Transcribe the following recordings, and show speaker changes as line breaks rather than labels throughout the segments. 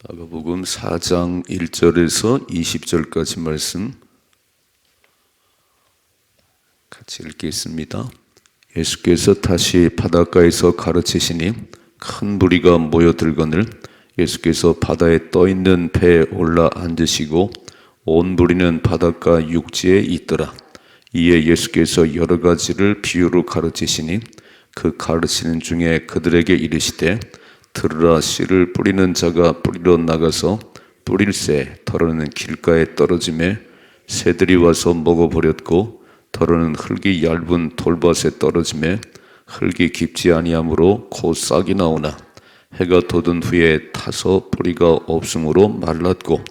마가복음 4장 1절에서 20절까지 말씀 같이 읽겠습니다. 예수께서 다시 바닷가에서 가르치시니 큰 무리가 모여들거늘 예수께서 바다에 떠있는 배에 올라 앉으시고 온 무리는 바닷가 육지에 있더라. 이에 예수께서 여러 가지를 비유로 가르치시니 그 가르치는 중에 그들에게 이르시되 들으라. 씨를 뿌리는 자가 뿌리러 나가서 뿌릴새 더러는 길가에 떨어지매 새들이 와서 먹어버렸고 더러는 흙이 얇은 돌밭에 떨어지매 흙이 깊지 아니하므로 곧 싹이 나오나 해가 돋은 후에 타서 뿌리가 없으므로 말랐고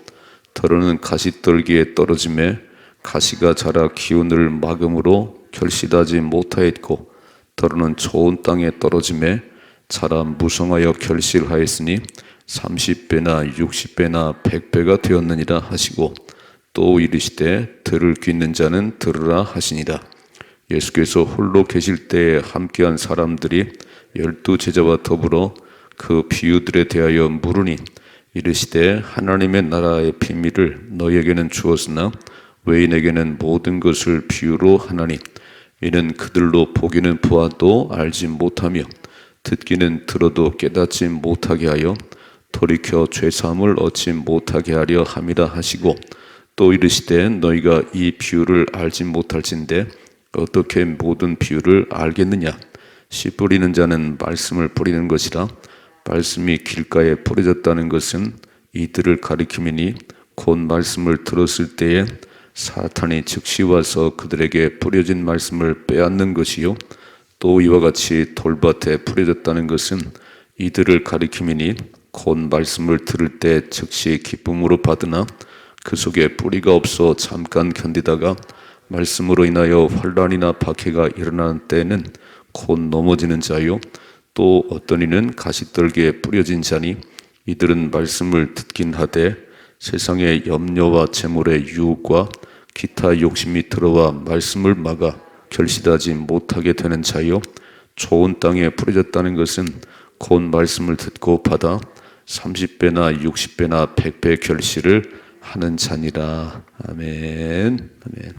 더러는 가시떨기에 떨어지매 가시가 자라 기운을 막음으로 결실하지 못하였고 더러는 좋은 땅에 떨어지매 자라 무성하여 결실하였으니 30배나 60배나 100배가 되었느니라 하시고 또 이르시되 들을 귀 있는 자는 들으라 하시니라. 예수께서 홀로 계실 때에 함께한 사람들이 12 제자와 더불어 그 비유들에 대하여 물으니 이르시되 하나님의 나라의 비밀을 너희에게는 주었으나 외인에게는 모든 것을 비유로 하나니 이는 그들로 보기는 보아도 알지 못하며 듣기는 들어도 깨닫지 못하게 하여 돌이켜 죄사함을 얻지 못하게 하려 함이라 하시고 또 이르시되 너희가 이 비유를 알지 못할진대 어떻게 모든 비유를 알겠느냐. 씨 뿌리는 자는 말씀을 뿌리는 것이라. 말씀이 길가에 뿌려졌다는 것은 이들을 가리킴이니 곧 말씀을 들었을 때에 사탄이 즉시 와서 그들에게 뿌려진 말씀을 빼앗는 것이요 또 이와 같이 돌밭에 뿌려졌다는 것은 이들을 가리킴이니 곧 말씀을 들을 때 즉시 기쁨으로 받으나 그 속에 뿌리가 없어 잠깐 견디다가 말씀으로 인하여 환난이나 박해가 일어나는 때에는 곧 넘어지는 자요 또 어떤 이는 가시떨기에 뿌려진 자니 이들은 말씀을 듣긴 하되 세상의 염려와 재물의 유혹과 기타 욕심이 들어와 말씀을 막아 결실하지 못하게 되는 자요 좋은 땅에 뿌려졌다는 것은 곧 말씀을 듣고 받아 30배나 60배나 100배 결실을 하는 자니라. 아멘. 아멘.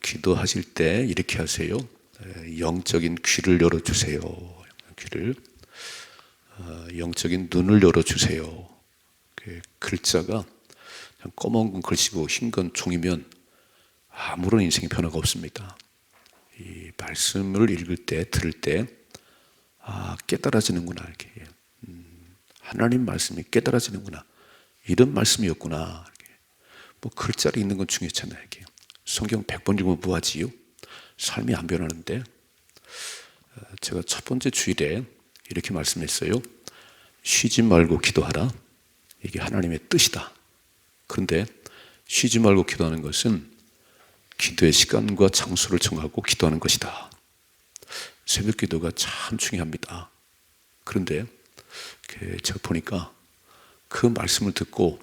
기도하실 때 이렇게 하세요. 영적인 귀를 열어주세요. 귀를 영적인 눈을 열어주세요. 글자가 검은 글씨고 흰 건 종이면 아무런 인생의 변화가 없습니다. 이 말씀을 읽을 때, 들을 때, 깨달아지는구나, 이렇게. 하나님 말씀이 깨달아지는구나. 이런 말씀이었구나. 이렇게. 뭐 글자를 읽는 건 중요하잖아요, 이렇게. 성경 100번 읽으면 뭐하지요? 삶이 안 변하는데, 제가 첫 번째 주일에 이렇게 말씀했어요. 쉬지 말고 기도하라. 이게 하나님의 뜻이다. 그런데 쉬지 말고 기도하는 것은 기도의 시간과 장소를 정하고 기도하는 것이다. 새벽 기도가 참 중요합니다. 그런데 제가 보니까 그 말씀을 듣고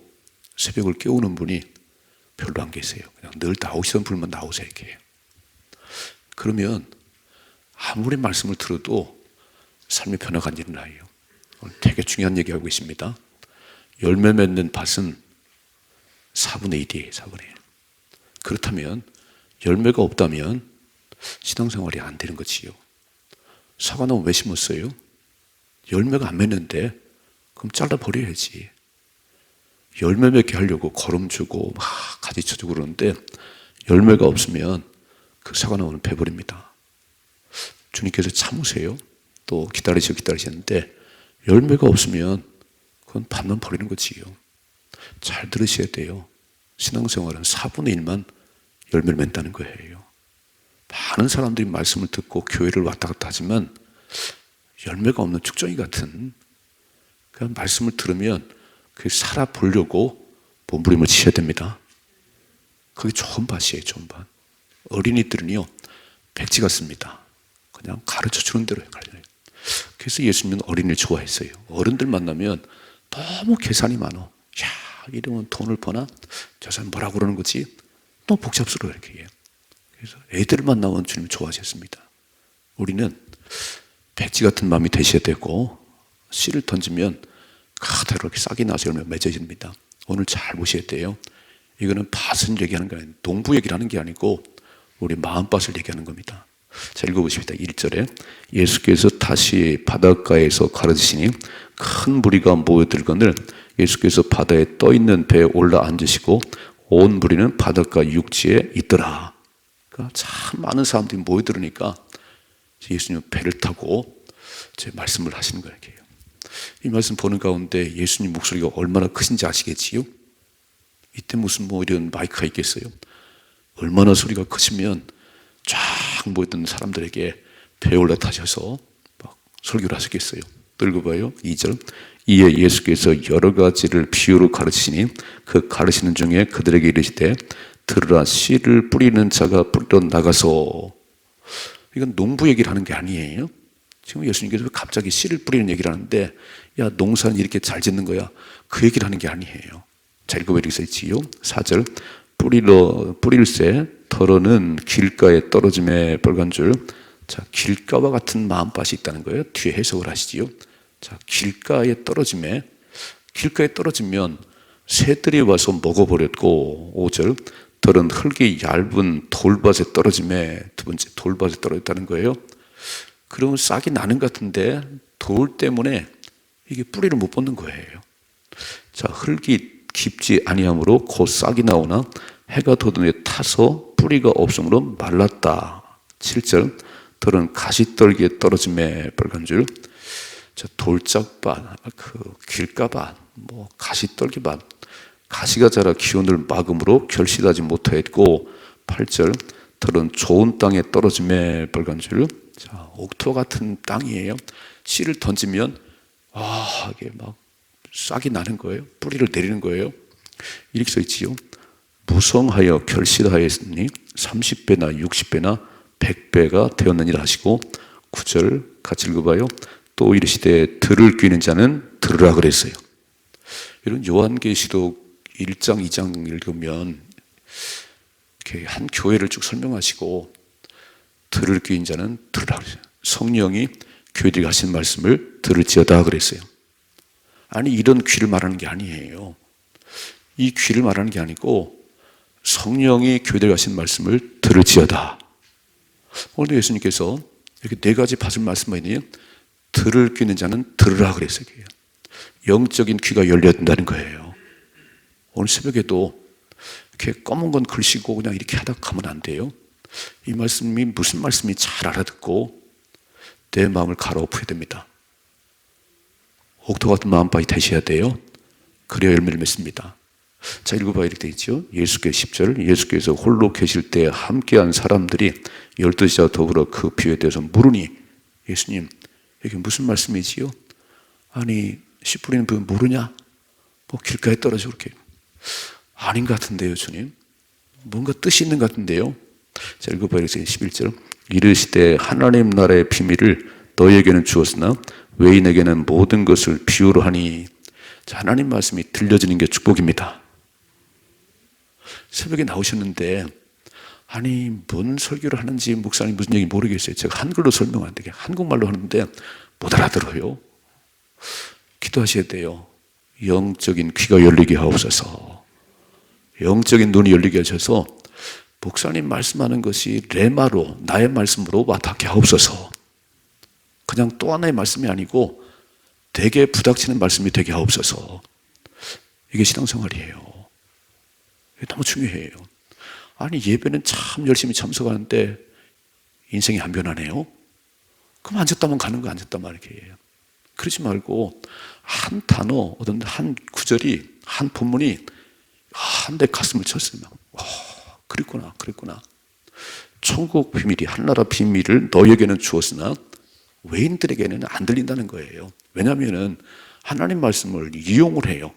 새벽을 깨우는 분이 별로 안 계세요. 그냥 늘 나오시던 분만 나오세요. 이렇게. 그러면 아무리 말씀을 들어도 삶의 변화가 안 일어나요. 오늘 되게 중요한 얘기하고 있습니다. 열매 맺는 밭은 4분의 1이에요. 4분의 1. 그렇다면 열매가 없다면 신앙생활이 안 되는 거지요. 사과나무 왜 심었어요? 열매가 안 맺는데 그럼 잘라버려야지. 열매 맺게 하려고 거름 주고 막 가지 쳐주고 그러는데 열매가 없으면 그 사과나무는 베버립니다. 주님께서 참으세요. 또 기다리시는데 열매가 없으면 그건 반만 버리는 거지요. 잘 들으셔야 돼요. 신앙생활은 4분의 1만 열매를 맺는다는 거예요. 많은 사람들이 말씀을 듣고 교회를 왔다 갔다 하지만 열매가 없는 쭉정이 같은 그 말씀을 들으면 그 살아보려고 몸부림을 치셔야 됩니다. 그게 좋은 밭이에요. 좋은 밭. 어린이들은요 백지 같습니다. 그냥 가르쳐주는 대로 해요. 그래서 예수님은 어린이를 좋아했어요. 어른들 만나면 너무 계산이 많아. 야, 이러면 돈을 버나? 저 사람 뭐라고 그러는 거지? 너무 복잡스러워 이렇게. 그래서 애들 만나면 주님 좋아하셨습니다. 우리는 백지 같은 마음이 되셔야 되고 씨를 던지면 그대로 이렇게 싹이 나서 열매 맺어집니다. 오늘 잘 보셔야 돼요. 이거는 밭을 얘기하는 게 아니고 농부 얘기를 하는 게 아니고 우리 마음밭을 얘기하는 겁니다. 자, 읽어보십니다. 1절에 예수께서 다시 바닷가에서 가르치시니 큰 무리가 모여들거늘 예수께서 바다에 떠있는 배에 올라 앉으시고 온 무리는 바닷가 육지에 있더라. 그러니까 참 많은 사람들이 모여들으니까 예수님은 배를 타고 제 말씀을 하시는 거예요. 이 말씀 보는 가운데 예수님 목소리가 얼마나 크신지 아시겠지요? 이때 무슨 이런 마이크가 있겠어요? 얼마나 소리가 크시면 쫙 모였던 사람들에게 배에 올라타셔서 막 설교를 하셨겠어요. 또 읽어봐요. 2절. 이에 예수께서 여러 가지를 비유로 가르치시니 그 가르치는 중에 그들에게 이르시되 들으라, 씨를 뿌리는 자가 뿌리러 나가서. 이건 농부 얘기를 하는 게 아니에요. 지금 예수님께서 갑자기 씨를 뿌리는 얘기를 하는데, 야, 농사는 이렇게 잘 짓는 거야, 그 얘기를 하는 게 아니에요. 자, 읽어봐. 이렇게 써있지요. 4절. 뿌릴새 덜어는 길가에 떨어짐에 벌간 줄. 자, 길가와 같은 마음밭이 있다는 거예요. 뒤에 해석을 하시지요. 자, 길가에 떨어지면 새들이 와서 먹어버렸고. 5절. 덜은 흙이 얇은 돌밭에 떨어짐에, 두 번째 돌밭에 떨어졌다는 거예요. 그러면 싹이 나는 것 같은데 돌 때문에 이게 뿌리를 못 뽑는 거예요. 자, 흙이 깊지 아니하므로 곧 싹이 나오나 해가 돋은 후에 타서 뿌리가 없으므로 말랐다. 7절. 덜은 가시떨기에 떨어짐에 벌간 줄. 자, 돌짝밭, 길가밭, 가시떨기밭, 가시가 자라 기운을 막음으로 결실하지 못하였고. 8절. 덜은 좋은 땅에 떨어짐에 벌간 줄. 자, 옥토 같은 땅이에요. 씨를 던지면 이게 막 싹이 나는 거예요. 뿌리를 내리는 거예요. 이렇게 써 있지요. 무성하여 결실하였으니 30배나 60배나 100배가 되었느니라 하시고. 9절 같이 읽어봐요. 또 이르시되 들을 귀 있는 자는 들으라 그랬어요. 이런 요한계시록 1장 2장 읽으면 이렇게 한 교회를 쭉 설명하시고 들을 귀인 자는 들으라 그랬어요. 성령이 교회들이 하신 말씀을 들을지어다 그랬어요. 아니, 이런 귀를 말하는 게 아니에요. 이 귀를 말하는 게 아니고 성령이 교회들이 하신 말씀을 들을지어다. 오늘 예수님께서 이렇게 네 가지 밭을 말씀하니 들을 귀 있는 자는 들으라 그랬어요. 영적인 귀가 열려야 된다는 거예요. 오늘 새벽에도 이렇게 검은 건 글씨고 그냥 이렇게 하다 가면 안 돼요. 이 말씀이 무슨 말씀이 잘 알아듣고 내 마음을 갈아엎어야 됩니다. 옥토 같은 마음밭이 되셔야 돼요. 그래야 열매를 맺습니다. 자, 읽어봐. 이렇게 되어 있죠. 예수께서 10절. 예수께서 홀로 계실 때 함께한 사람들이 12제자와 더불어 그 비유에 대해서 물으니. 예수님, 이게 무슨 말씀이지요? 아니, 씨 뿌리는 분 모르냐? 길가에 떨어져 그렇게. 아닌 것 같은데요, 주님. 뭔가 뜻이 있는 것 같은데요. 자, 읽어봐요. 11절. 이르시되 하나님 나라의 비밀을 너희에게는 주었으나 외인에게는 모든 것을 비유로 하니. 자, 하나님 말씀이 들려지는 게 축복입니다. 새벽에 나오셨는데 아니, 뭔 설교를 하는지 목사님 무슨 얘기 모르겠어요. 제가 한글로 설명하는데 한국말로 하는데 못 알아들어요. 기도하셔야 돼요. 영적인 귀가 열리게 하옵소서. 영적인 눈이 열리게 하셔서 목사님 말씀하는 것이 레마로, 나의 말씀으로 와닿게 하옵소서. 그냥 또 하나의 말씀이 아니고 되게 부닥치는 말씀이 되게 하옵소서. 이게 신앙생활이에요. 이게 너무 중요해요. 아니, 예배는 참 열심히 참석하는데 인생이 안 변하네요. 그럼 앉았다면 가는 거, 앉았다면 이렇게 해요. 그러지 말고 한 단어, 어떤 한 구절이, 한 본문이 내 가슴을 쳤어요. 그랬구나. 천국 비밀이, 한나라 비밀을 너에게는 주었으나 외인들에게는 안 들린다는 거예요. 왜냐하면 하나님 말씀을 이용을 해요.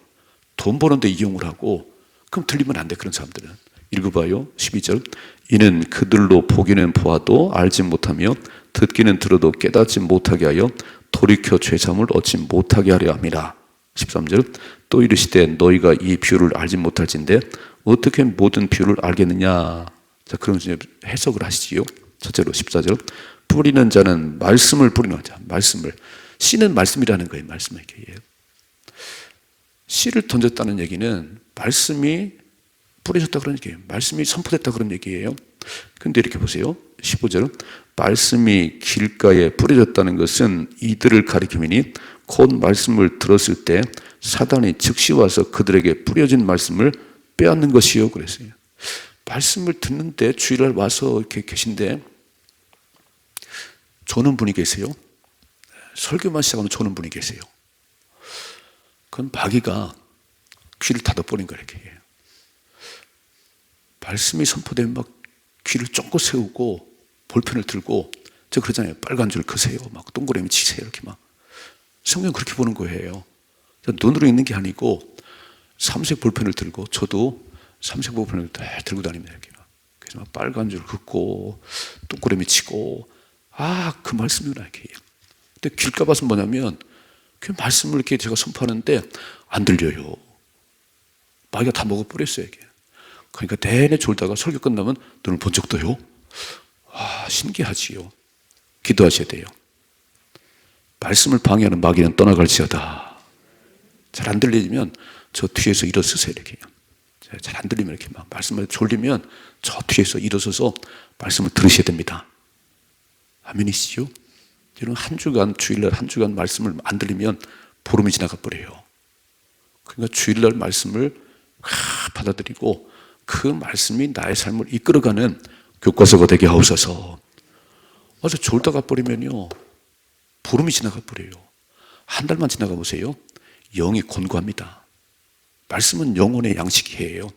돈 버는데 이용을 하고, 그럼 들리면 안 돼, 그런 사람들은. 읽어봐요. 12절. 이는 그들로 보기는 보아도 알지 못하며 듣기는 들어도 깨닫지 못하게 하여 돌이켜 죄사함을 얻지 못하게 하려 함이라. 13절. 또 이르시되 너희가 이 비유를 알지 못할진대 어떻게 모든 비유를 알겠느냐. 자, 그럼 이제 해석을 하시지요. 첫째로 14절. 뿌리는 자는 말씀을 뿌리는 자. 말씀을. 씨는 말씀이라는 거예요. 말씀의 얘기예요. 씨를 던졌다는 얘기는 말씀이 뿌려졌다 그런 얘기예요. 말씀이 선포됐다 그런 얘기예요. 근데 이렇게 보세요. 15절. 말씀이 길가에 뿌려졌다는 것은 이들을 가리킴이니 곧 말씀을 들었을 때 사단이 즉시 와서 그들에게 뿌려진 말씀을 빼앗는 것이요. 그랬어요. 말씀을 듣는데 주일날 와서 이렇게 계신데 조는 분이 계세요. 설교만 시작하면 조는 분이 계세요. 그건 마귀가 귀를 닫아버린 거예요. 이렇게. 말씀이 선포되면 막 귀를 쫑긋 세우고 볼펜을 들고 저 그러잖아요. 빨간 줄 그세요. 막 동그라미 치세요. 이렇게 막. 성경 그렇게 보는 거예요. 눈으로 읽는 게 아니고 삼색 볼펜을 들고 저도 삼색 볼펜을 들고 다닙니다. 이렇게 막. 그래서 막 빨간 줄 긋고 동그라미 치고 그 말씀이구나 이렇게. 근데 길가밭은 뭐냐면 그 말씀을 이렇게 제가 선포하는데 안 들려요. 마귀가 다 먹어버렸어요. 이게. 그러니까 내내 졸다가 설교 끝나면 눈을 본 적도요. 신기하지요. 기도하셔야 돼요. 말씀을 방해하는 마귀는 떠나갈지어다. 잘 안 들리면 저 뒤에서 일어서세요. 이렇게. 잘 안 들리면 이렇게 막 말씀을 졸리면 저 뒤에서 일어서서 말씀을 들으셔야 됩니다. 아멘이시죠? 여러분 한 주간 주일날 한 주간 말씀을 안 들리면 보름이 지나가 버려요. 그러니까 주일날 말씀을 받아들이고 그 말씀이 나의 삶을 이끌어가는 교과서가 되게 하옵소서. 어서 졸다가 버리면요 보름이 지나가 버려요. 한 달만 지나가 보세요. 영이 곤고합니다. 말씀은 영혼의 양식이에요.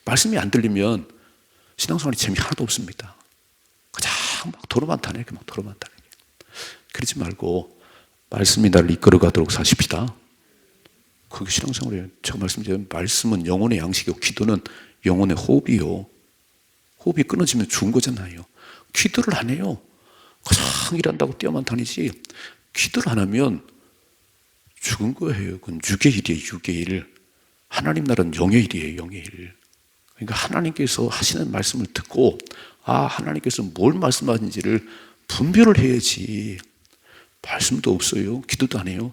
말씀이 안 들리면 신앙생활이 재미 하나도 없습니다. 그냥 막 도로만 타네. 막 도로만 타네. 그러지 말고 말씀이 나를 이끌어가도록 사십시다. 그게 신앙생활이에요. 제가 말씀드린 말씀은 영혼의 양식이고 기도는 영혼의 호흡이요. 호흡이 끊어지면 죽은 거잖아요. 기도를 안 해요. 가장 일한다고 뛰어만 다니지 기도를 안 하면 죽은 거예요. 그건 육의 일이에요. 육의 일. 하나님 나라는 영의 일이에요. 영의 일. 그러니까 하나님께서 하시는 말씀을 듣고 하나님께서 뭘 말씀하시는지를 분별을 해야지. 말씀도 없어요. 기도도 안 해요.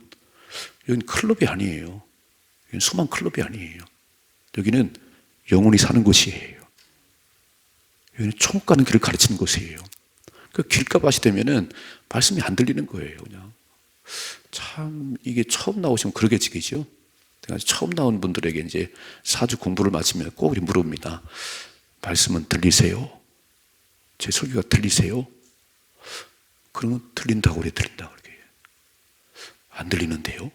여기는 클럽이 아니에요. 여기는 소망 클럽이 아니에요. 여기는 영혼이 사는 곳이에요. 여기는 천국 가는 길을 가르치는 곳이에요. 그 길가밭이 되면은 말씀이 안 들리는 거예요. 그냥 참 이게 처음 나오시면 그러게 지기죠. 처음 나온 분들에게 이제 4주 공부를 마치면 꼭 이렇게 물어봅니다. 말씀은 들리세요? 제 설교가 들리세요? 그러면 들린다고 그래, 들린다고 그렇게. 안 들리는데요?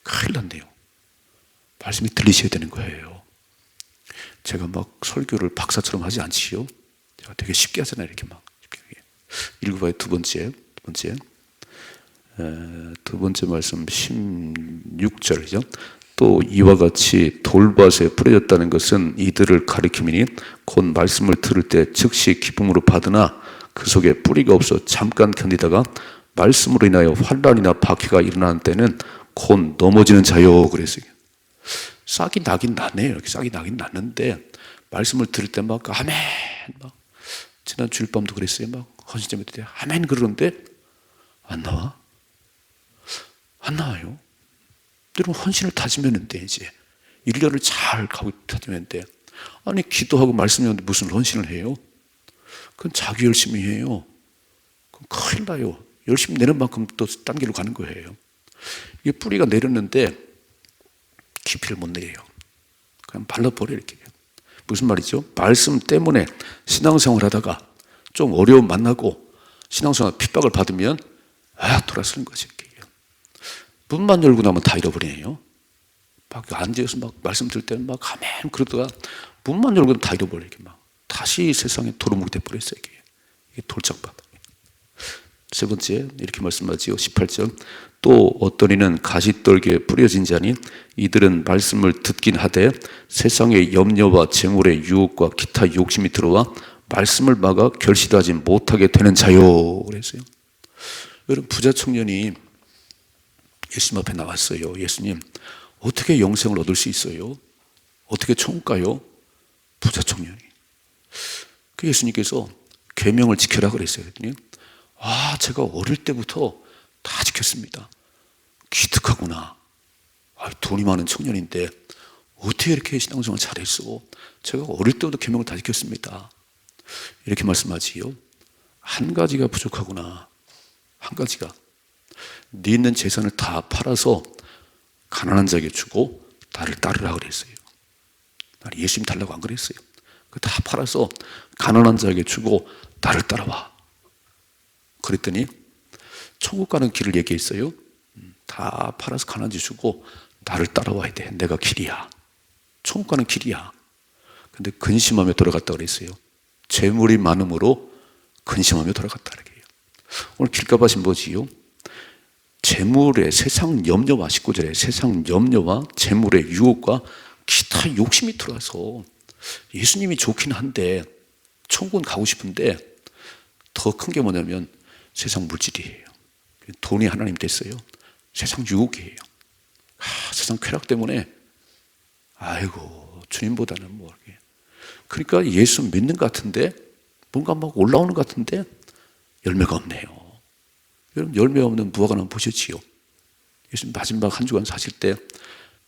큰일 났네요. 말씀이 들리셔야 되는 거예요. 제가 막 설교를 박사처럼 하지 않지요? 제가 되게 쉽게 하잖아요, 이렇게 막. 읽어봐요, 두 번째 말씀 16절이죠. 또 이와 같이 돌밭에 뿌려졌다는 것은 이들을 가리킴이니 곧 말씀을 들을 때 즉시 기쁨으로 받으나 그 속에 뿌리가 없어 잠깐 견디다가 말씀으로 인하여 환난이나 박해가 일어나는 때는 곧 넘어지는 자요. 그랬어요. 싹이 나긴 나네요. 이렇게 싹이 나긴 났는데 말씀을 들을 때 막 아멘 막 지난 주일 밤도 그랬어요. 막 헌신점에 때 아멘 그러는데 안 나와. 안 나와요. 여러분 헌신을 다지면 돼. 이제 1년을 잘 가고 다지면 돼. 아니 기도하고 말씀하는데 무슨 헌신을 해요? 그건 자기 열심히 해요. 그럼 큰일 나요. 열심히 내는 만큼 또 딴 길로 가는 거예요. 이게 뿌리가 내렸는데 깊이를 못 내려요. 그냥 발라버려 이렇게. 무슨 말이죠? 말씀 때문에 신앙생활 하다가 좀 어려움 만나고 신앙생활 핍박을 받으면 돌아서는 거지. 문만 열고 나면 다 잃어버리네요. 막 앉아서 막 말씀 들을 때는 막 아멘 그러다가 문만 열고 다 잃어버려. 이렇게 막 다시 세상에 도루묵이 돼버렸어요. 이게 돌짝밭. 세 번째 이렇게 말씀하지요. 18절 또 어떤 이는 가시떨기에 뿌려진 자니 이들은 말씀을 듣긴 하되 세상의 염려와 재물의 유혹과 기타 욕심이 들어와 말씀을 막아 결실하지 못하게 되는 자요. 그랬어요. 여러분 부자 청년이 예수님 앞에 나왔어요. 예수님 어떻게 영생을 얻을 수 있어요? 어떻게 천국 가요? 부자 청년이. 그 예수님께서 계명을 지켜라 그랬어요. 제가 어릴 때부터 다 지켰어요. 밝혔습니다. 기특하구나. 돈이 많은 청년인데 어떻게 이렇게 신앙생활 잘했어? 제가 어릴 때부터 계명을 다 지켰습니다. 이렇게 말씀하지요. 한 가지가 부족하구나. 한 가지가. 네 있는 재산을 다 팔아서 가난한 자에게 주고 나를 따르라 그랬어요. 나는 예수님 달라고 안 그랬어요. 다 팔아서 가난한 자에게 주고 나를 따라와. 그랬더니 천국 가는 길을 얘기했어요. 다 팔아서 가난한 자 주고 나를 따라와야 돼. 내가 길이야. 천국 가는 길이야. 근데 근심하며 돌아갔다 그랬어요. 재물이 많음으로 근심하며 돌아갔다 그래요. 오늘 길가밭이 뭐지요? 재물의 세상 염려와 19절에 세상 염려와 재물의 유혹과 기타 욕심이 들어와서 예수님이 좋긴 한데 천국은 가고 싶은데 더 큰 게 뭐냐면 세상 물질이에요. 돈이 하나님 됐어요. 세상 유혹이에요. 세상 쾌락 때문에 아이고 주님보다는 뭐 이렇게. 그러니까 예수 믿는 것 같은데 뭔가 막 올라오는 것 같은데 열매가 없네요. 여러분 열매 없는 무화과나무 보셨지요? 예수님 마지막 한 주간 사실 때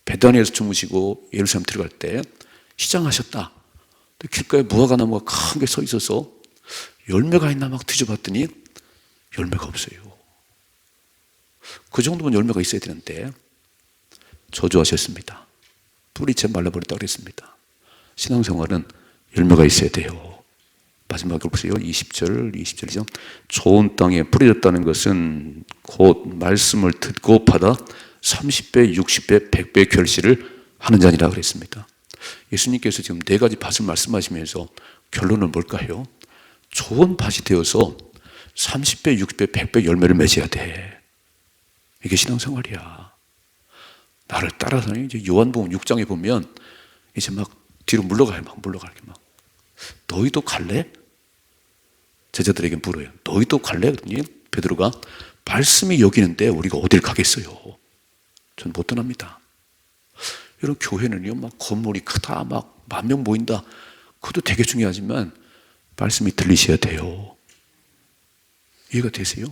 베다니에서 주무시고 예루살렘 들어갈 때 시장하셨다. 길가에 무화과나무가 큰 게 서 있어서 열매가 있나 막 뒤져봤더니 열매가 없어요. 그 정도면 열매가 있어야 되는데 저주하셨습니다. 뿌리채 말라버렸다 그랬습니다. 신앙생활은 열매가 있어야 돼요. 마지막으로 보세요. 20절이죠. 좋은 땅에 뿌려졌다는 것은 곧 말씀을 듣고 받아 30배, 60배, 100배 결실을 하는 자니라 그랬습니다. 예수님께서 지금 네 가지 밭을 말씀하시면서 결론은 뭘까요? 좋은 밭이 되어서 30배, 60배, 100배 열매를 맺어야 돼. 이게 신앙생활이야. 나를 따라서 이제 요한복음 6장에 보면 이제 막 뒤로 물러가요. 막 물러가게 막. 너희도 갈래? 제자들에게 물어요. 너희도 갈래? 그랬더니 베드로가 말씀이 여기 있는데 우리가 어딜 가겠어요? 전 못 떠납니다. 이런 교회는요, 막 건물이 크다, 막 10,000명 모인다. 그것도 되게 중요하지만 말씀이 들리셔야 돼요. 이해가 되세요?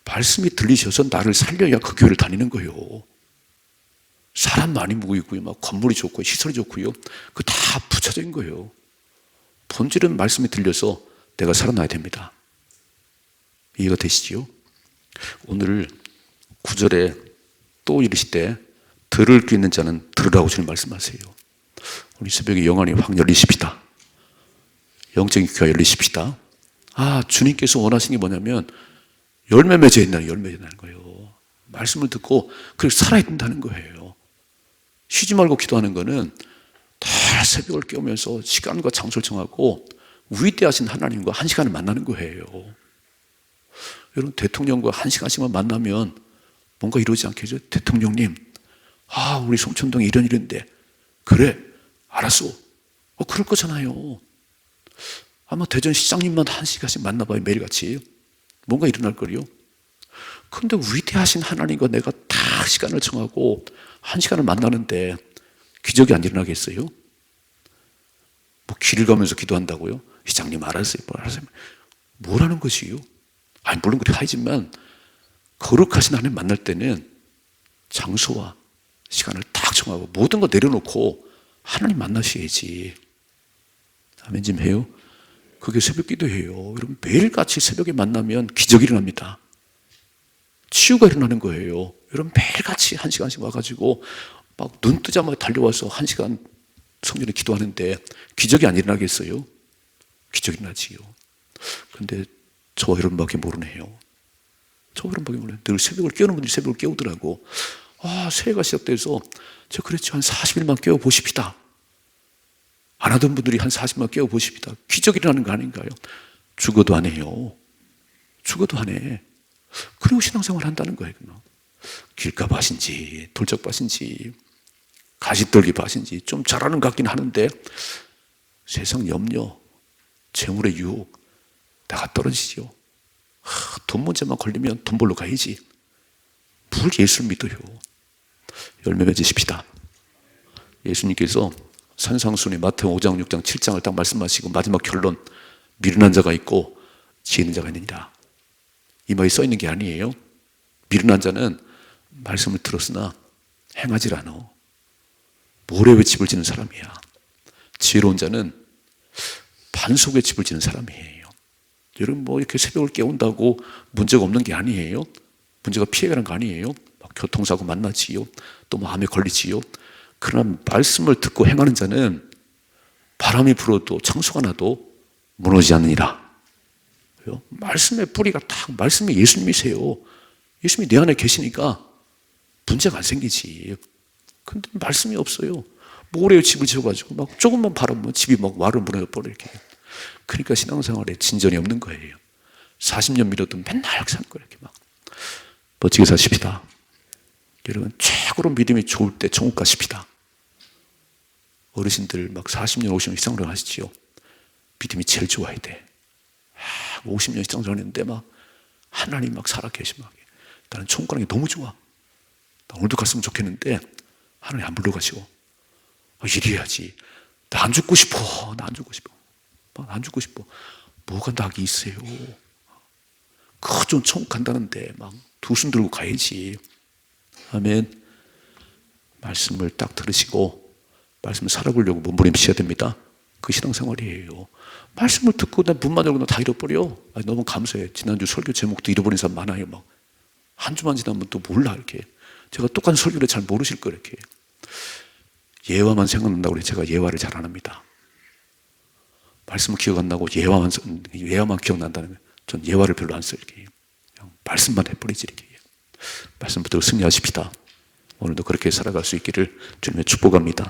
말씀이 들리셔서 나를 살려야 그 교회를 다니는 거예요. 사람 많이 모이고요, 막 건물이 좋고 시설이 좋고요, 그 다 붙여진 거예요. 본질은 말씀이 들려서 내가 살아나야 됩니다. 이해가 되시지요? 오늘 9절에 또 이르시되 들을 귀 있는 자는 들으라고 주님 말씀하세요. 우리 새벽에 영안이 확 열리십시다. 영적인 귀가 열리십시다. 주님께서 원하시는 게 뭐냐면 열매 맺어야 된다는, 열매 맺어야 된다는 거예요. 말씀을 듣고 그렇게 살아야 된다는 거예요. 쉬지 말고 기도하는 거는 다 새벽을 깨우면서 시간과 장소를 정하고 위대하신 하나님과 한 시간을 만나는 거예요. 여러분 대통령과 한 시간씩만 만나면 뭔가 이러지 않겠죠? 대통령님, 우리 송천동에 이런 일인데. 그래, 알았어. 그럴 거잖아요. 아마 대전 시장님만 한 시간씩 만나봐요. 매일같이. 뭔가 일어날 거요. 그런데 위대하신 하나님과 내가 다 시간을 정하고 한 시간을 만나는데 기적이 안 일어나겠어요? 뭐 길을 가면서 기도한다고요? 시장님 알았어요. 뭐라는 것이요? 물론 그렇게 하지만 거룩하신 하나님 만날 때는 장소와 시간을 딱 정하고 모든 거 내려놓고 하나님 만나셔야지. 아멘 좀 해요? 그게 새벽 기도예요. 여러분 매일같이 새벽에 만나면 기적이 일어납니다. 치유가 일어나는 거예요. 여러분 매일같이 1시간씩 와가지고 막 눈 뜨자마자 달려와서 1시간 성전에 기도하는데 기적이 안 일어나겠어요? 기적이 일어나지요. 근데 저와 여러분밖에 모르네요. 저와 여러분밖에 모르네요. 늘 새벽을 깨우는 분들이 새벽을 깨우더라고. 새해가 시작돼서 저 그랬죠. 한 40일만 깨워보십시다. 안 하던 분들이 한 40일만 깨워보십시다. 기적이 일어나는 거 아닌가요? 죽어도 안 해요. 죽어도 안 해. 그리고 신앙생활 한다는 거예요. 길가밭인지 돌짝밭인지 가시떨기 밭인지 좀 잘하는 것 같긴 하는데 세상 염려, 재물의 유혹 나가 떨어지죠. 돈 문제만 걸리면 돈 벌러 가야지. 뭘 예수를 믿어요. 열매 맺으십시다. 예수님께서 산상순이 마태복음 5장, 6장, 7장을 딱 말씀하시고 마지막 결론, 미련한 자가 있고 지혜있는 자가 있느니라. 이 말이 써 있는 게 아니에요. 미련한 자는 말씀을 들었으나 행하질 않아. 모래에 집을 지는 사람이야. 지혜로운 자는 반석에 집을 지는 사람이에요. 여러분 뭐 이렇게 새벽을 깨운다고 문제가 없는 게 아니에요. 문제가 피해가는 거 아니에요. 막 교통사고 만나지요. 또 뭐 암에 걸리지요. 그러나 말씀을 듣고 행하는 자는 바람이 불어도 창수가 나도 무너지지 않느니라. 말씀의 뿌리가 딱 말씀이 예수님이세요. 예수님이 내 안에 계시니까 문제가 안 생기지. 근데 말씀이 없어요. 모래에 집을 지어가지고 막 조금만 바라보면 집이 막 와르르 무너져버려 이렇게. 그러니까 신앙생활에 진전이 없는 거예요. 40년 믿어도 맨날 사는 거예요. 이렇게 막 멋지게 사십시다. 여러분 최고로 믿음이 좋을 때 천국 가십시다. 어르신들 막 40년, 50년 이상으로 하시지요. 믿음이 제일 좋아야 돼. 50년 이상 전했는데 막 하나님 막 살아계시면 나는 천국 가는 게 너무 좋아. 나 오늘도 갔으면 좋겠는데 하나님 안 불러가시고 이래야지. 나 안 죽고 싶어. 나 안 죽고 싶어. 막 안 죽고 싶어. 뭐가 낙이 있어요. 그좀 천국 간다는데 막 두 손 들고 가야지. 아멘. 말씀을 딱 들으시고 말씀을 살아보려고 몸부림치셔야 됩니다. 그 신앙생활이에요. 말씀을 듣고 난 문만 열고 다 잃어버려. 너무 감사해. 지난주 설교 제목도 잃어버린 사람 많아요. 막 한 주만 지나면 또 몰라 이렇게. 제가 똑같은 설교를 잘 모르실 거예요 이렇게. 예화만 생각난다고 그래. 제가 예화를 잘 안 합니다. 말씀은 기억 안 나고 예화만 기억난다면 전 예화를 별로 안 써요 이렇게. 그냥 말씀만 해버리지 이렇게. 말씀 붙들고 승리하십시다. 오늘도 그렇게 살아갈 수 있기를 주님의 축복합니다.